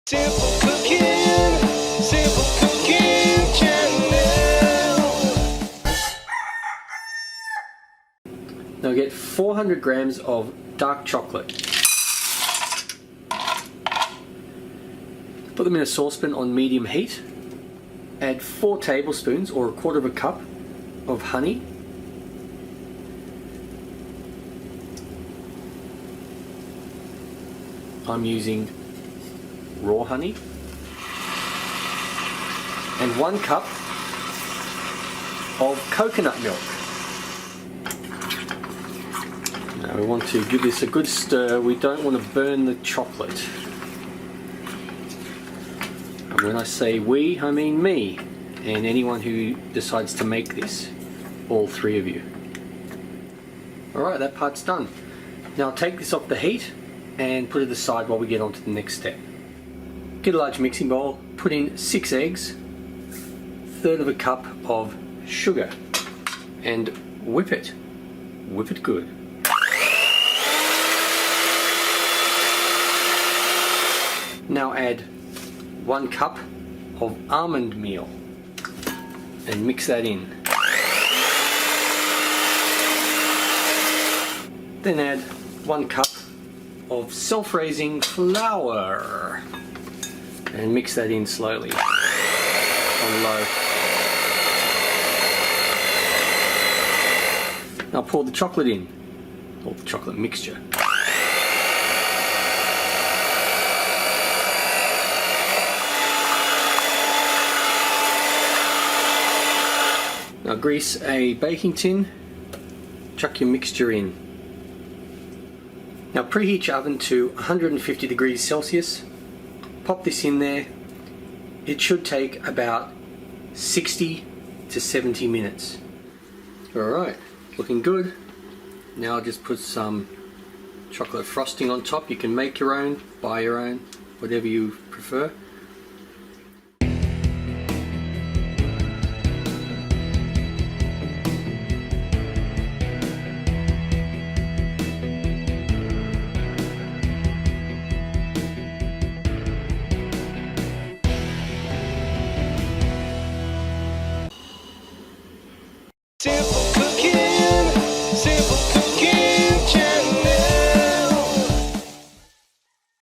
Simple cooking, simple cooking channel. Now get 400 grams of dark chocolate. Put them in a saucepan on medium heat. Add 4 tablespoons or 1/4 cup of honey. I'm using raw honey. And 1 cup of coconut milk. Now we want to give this a good stir. We don't want to burn the chocolate. And when I say we, I mean me and anyone who decides to make this, all 3 of you. Alright, that part's done. Now take this off the heat and put it aside while we get on to the next step. Get a large mixing bowl, put in 6 eggs, 1/3 cup of sugar, and whip it. Whip it good. Now add 1 cup of almond meal and mix that in. Then add 1 cup of self-raising flour and mix that in slowly on low. Now pour the chocolate in, or the chocolate mixture. Now grease a baking tin, chuck your mixture in. Now preheat your oven to 150 degrees Celsius. Pop this in there. It should take about 60 to 70 minutes. Alright, looking good. Now I'll just put some chocolate frosting on top. You can make your own, buy your own, whatever you prefer.